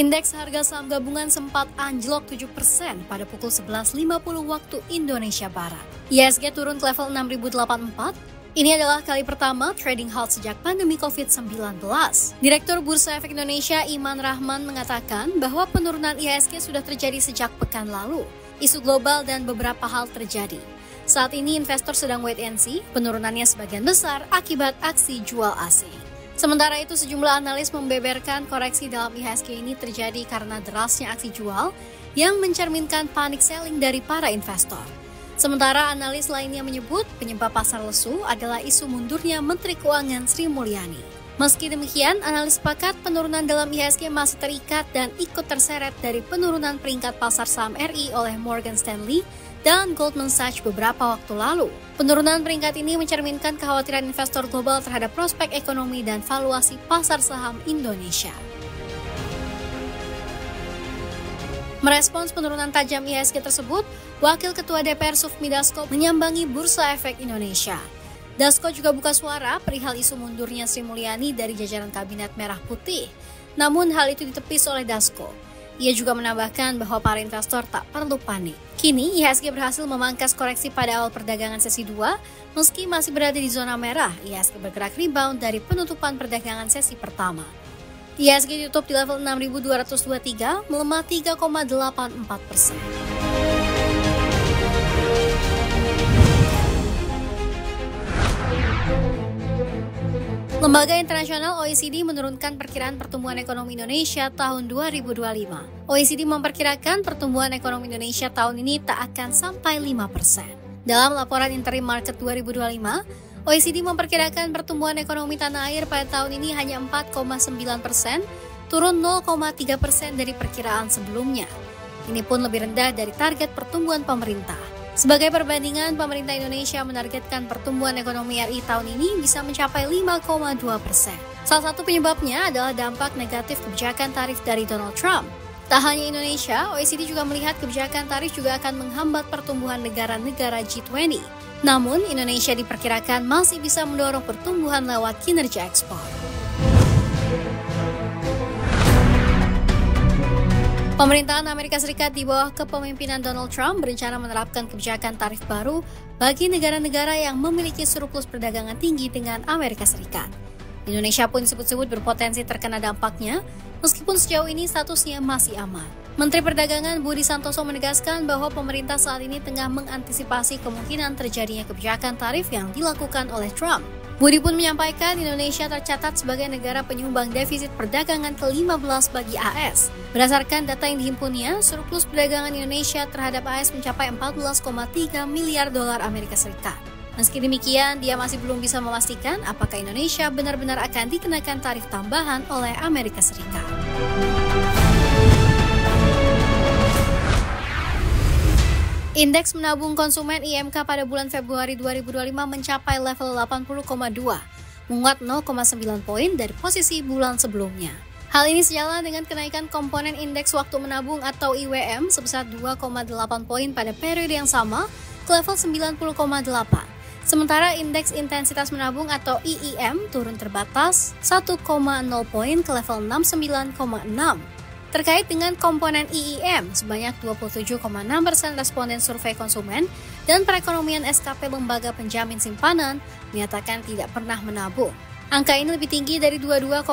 Indeks harga saham gabungan sempat anjlok 7% pada pukul 11.50 waktu Indonesia Barat. IHSG turun ke level 6.084. Ini adalah kali pertama trading halt sejak pandemi COVID-19. Direktur Bursa Efek Indonesia Iman Rahman mengatakan bahwa penurunan IHSG sudah terjadi sejak pekan lalu. Isu global dan beberapa hal terjadi. Saat ini investor sedang wait and see, penurunannya sebagian besar akibat aksi jual asing. Sementara itu sejumlah analis membeberkan koreksi dalam IHSG ini terjadi karena derasnya aksi jual yang mencerminkan panic selling dari para investor. Sementara analis lainnya menyebut penyebab pasar lesu adalah isu mundurnya Menteri Keuangan Sri Mulyani. Meski demikian, analis sepakat penurunan dalam IHSG masih terikat dan ikut terseret dari penurunan peringkat pasar saham RI oleh Morgan Stanley dan Goldman Sachs beberapa waktu lalu. Penurunan peringkat ini mencerminkan kekhawatiran investor global terhadap prospek ekonomi dan valuasi pasar saham Indonesia. Merespons penurunan tajam IHSG tersebut, Wakil Ketua DPR Sufmi Dasko menyambangi Bursa Efek Indonesia. Dasko juga buka suara perihal isu mundurnya Sri Mulyani dari jajaran Kabinet Merah Putih. Namun hal itu ditepis oleh Dasko. Ia juga menambahkan bahwa para investor tak perlu panik. Kini, IHSG berhasil memangkas koreksi pada awal perdagangan sesi 2, meski masih berada di zona merah, IHSG bergerak rebound dari penutupan perdagangan sesi pertama. IHSG ditutup di level 6.223, melemah 3,84%. Lembaga internasional OECD menurunkan perkiraan pertumbuhan ekonomi Indonesia tahun 2025. OECD memperkirakan pertumbuhan ekonomi Indonesia tahun ini tak akan sampai 5%. Dalam laporan interim market 2025, OECD memperkirakan pertumbuhan ekonomi tanah air pada tahun ini hanya 4,9%, turun 0,3% dari perkiraan sebelumnya. Ini pun lebih rendah dari target pertumbuhan pemerintah. Sebagai perbandingan, pemerintah Indonesia menargetkan pertumbuhan ekonomi RI tahun ini bisa mencapai 5,2%. Salah satu penyebabnya adalah dampak negatif kebijakan tarif dari Donald Trump. Tak hanya Indonesia, OECD juga melihat kebijakan tarif juga akan menghambat pertumbuhan negara-negara G20. Namun, Indonesia diperkirakan masih bisa mendorong pertumbuhan lewat kinerja ekspor. Pemerintahan Amerika Serikat di bawah kepemimpinan Donald Trump berencana menerapkan kebijakan tarif baru bagi negara-negara yang memiliki surplus perdagangan tinggi dengan Amerika Serikat. Indonesia pun disebut-sebut berpotensi terkena dampaknya, meskipun sejauh ini statusnya masih aman. Menteri Perdagangan Budi Santoso menegaskan bahwa pemerintah saat ini tengah mengantisipasi kemungkinan terjadinya kebijakan tarif yang dilakukan oleh Trump. Budi pun menyampaikan Indonesia tercatat sebagai negara penyumbang defisit perdagangan ke-15 bagi AS. Berdasarkan data yang dihimpunnya, surplus perdagangan Indonesia terhadap AS mencapai 14,3 miliar dolar Amerika Serikat. Meski demikian, dia masih belum bisa memastikan apakah Indonesia benar-benar akan dikenakan tarif tambahan oleh Amerika Serikat. Indeks menabung konsumen IMK pada bulan Februari 2025 mencapai level 80,2, menguat 0,9 poin dari posisi bulan sebelumnya. Hal ini sejalan dengan kenaikan komponen indeks waktu menabung atau IWM sebesar 2,8 poin pada periode yang sama ke level 90,8. Sementara indeks intensitas menabung atau IIM turun terbatas 1,0 poin ke level 69,6. Terkait dengan komponen IIM, sebanyak 27,6% responden survei konsumen dan perekonomian SKP Lembaga Penjamin Simpanan menyatakan tidak pernah menabung. Angka ini lebih tinggi dari 22,9%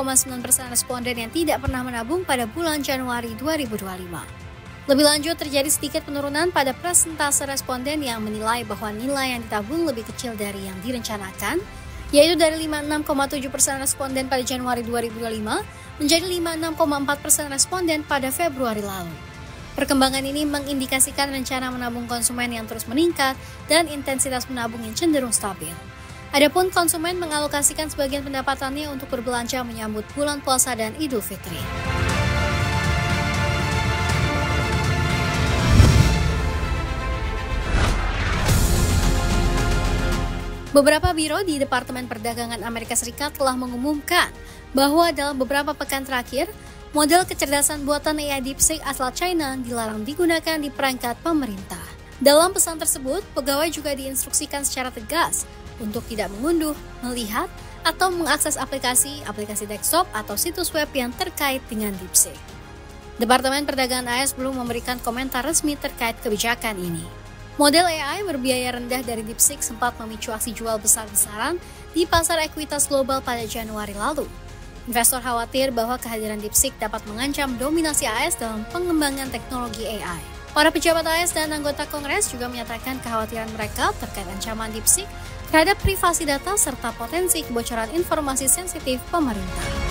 responden yang tidak pernah menabung pada bulan Januari 2025. Lebih lanjut, terjadi sedikit penurunan pada persentase responden yang menilai bahwa nilai yang ditabung lebih kecil dari yang direncanakan, yaitu dari 56,7% responden pada Januari 2025 menjadi 56,4% responden pada Februari lalu. Perkembangan ini mengindikasikan rencana menabung konsumen yang terus meningkat dan intensitas menabung yang cenderung stabil. Adapun konsumen mengalokasikan sebagian pendapatannya untuk berbelanja menyambut bulan puasa dan Idul Fitri. Beberapa biro di Departemen Perdagangan Amerika Serikat telah mengumumkan bahwa dalam beberapa pekan terakhir, model kecerdasan buatan AI DeepSeek asal China dilarang digunakan di perangkat pemerintah. Dalam pesan tersebut, pegawai juga diinstruksikan secara tegas untuk tidak mengunduh, melihat, atau mengakses aplikasi desktop atau situs web yang terkait dengan DeepSeek. Departemen Perdagangan AS belum memberikan komentar resmi terkait kebijakan ini. Model AI berbiaya rendah dari DeepSeek sempat memicu aksi jual besar-besaran di pasar ekuitas global pada Januari lalu. Investor khawatir bahwa kehadiran DeepSeek dapat mengancam dominasi AS dalam pengembangan teknologi AI. Para pejabat AS dan anggota Kongres juga menyatakan kekhawatiran mereka terkait ancaman DeepSeek terhadap privasi data serta potensi kebocoran informasi sensitif pemerintah.